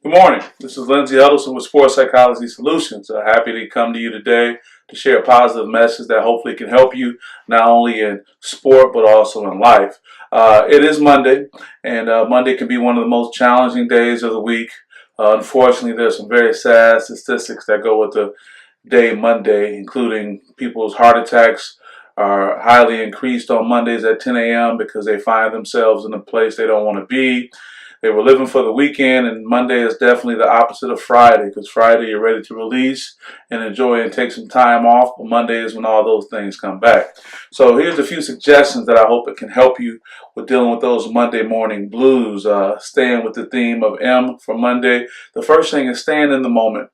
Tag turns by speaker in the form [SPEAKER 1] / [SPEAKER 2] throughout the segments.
[SPEAKER 1] Good morning. This is Lindsay Huddleston with Sports Psychology Solutions. Happy to come to you today to share a positive message that hopefully can help you not only in sport but also in life. It is Monday, and Monday can be one of the most challenging days of the week. Unfortunately, there's some very sad statistics that go with the day Monday, including people's heart attacks are highly increased on Mondays at 10 a.m. because they find themselves in a place they don't want to be. They were living for the weekend, and Monday is definitely the opposite of Friday, because Friday you're ready to release and enjoy and take some time off, but Monday is when all those things come back. So here's a few suggestions that I hope it can help you with dealing with those Monday morning blues, staying with the theme of M for Monday. The first thing is staying in the moment.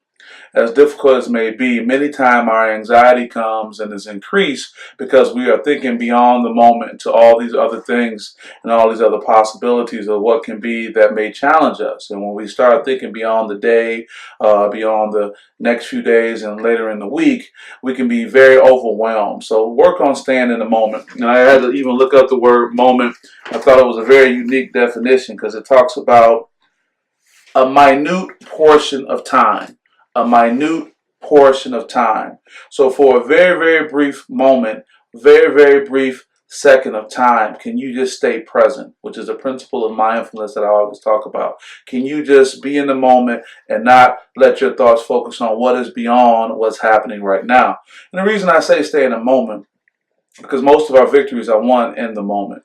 [SPEAKER 1] As difficult as it may be, many times our anxiety comes and is increased because we are thinking beyond the moment to all these other things and all these other possibilities of what can be that may challenge us. And when we start thinking beyond the day, beyond the next few days and later in the week, we can be very overwhelmed. So work on staying in the moment. And I had to even look up the word moment. I thought it was a very unique definition because it talks about a minute portion of time. A minute portion of time. So for a very, very brief moment, very, very brief second of time, can you just stay present, which is a principle of mindfulness that I always talk about. Can you just be in the moment and not let your thoughts focus on what is beyond what's happening right now? And the reason I say stay in the moment, because most of our victories are won in the moment.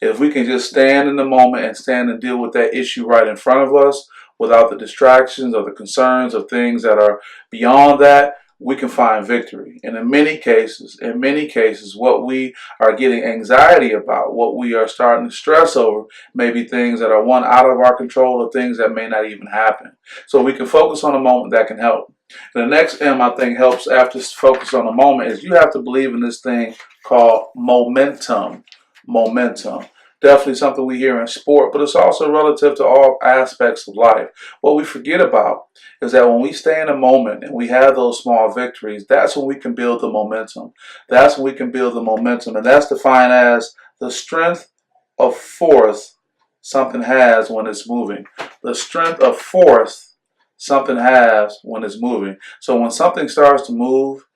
[SPEAKER 1] If we can just stand in the moment and stand and deal with that issue right in front of us without the distractions or the concerns of things that are beyond that, we can find victory. And in many cases, what we are getting anxiety about, what we are starting to stress over, may be things that are one out of our control or things that may not even happen. So we can focus on a moment that can help. And the next M I think helps after focus on a moment is you have to believe in this thing called momentum. Momentum. Definitely something we hear in sport, but it's also relative to all aspects of life. What we forget about is that when we stay in a moment and we have those small victories, that's when we can build the momentum. That's when we can build the momentum. And that's defined as the strength of force something has when it's moving. The strength of force something has when it's moving. So when something starts to move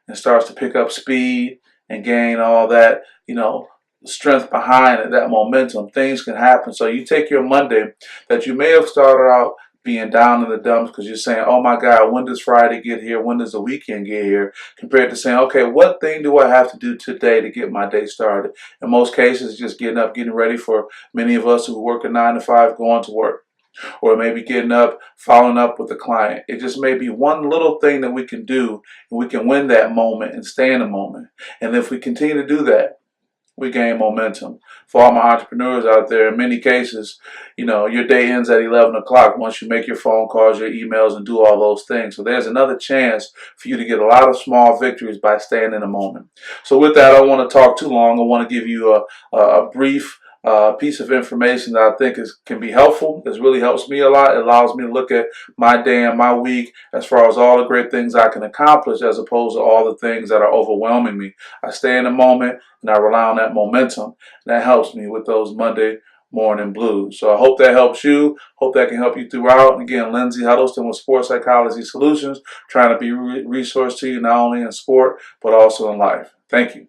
[SPEAKER 1] and starts to pick up speed and gain all that, strength behind it, that momentum, things can happen. So you take your Monday that you may have started out being down in the dumps because you're saying, oh my God, when does Friday get here? When does the weekend get here? Compared to saying, okay, what thing do I have to do today to get my day started? In most cases, just getting up, getting ready for many of us who work a 9 to 5, going to work. Or maybe getting up, following up with a client. It just may be one little thing that we can do, and we can win that moment and stay in the moment. And if we continue to do that, we gain momentum. For all my entrepreneurs out there, in many cases, your day ends at 11 o'clock once you make your phone calls, your emails, and do all those things. So there's another chance for you to get a lot of small victories by staying in the moment. So with that, I don't want to talk too long. I want to give you a brief piece of information that I think can be helpful. This really helps me a lot. It allows me to look at my day and my week as far as all the great things I can accomplish as opposed to all the things that are overwhelming me. I stay in the moment and I rely on that momentum. And that helps me with those Monday morning blues. So I hope that helps you. Hope that can help you throughout. And again, Lindsay Huddleston with Sports Psychology Solutions, trying to be a resource to you not only in sport but also in life. Thank you.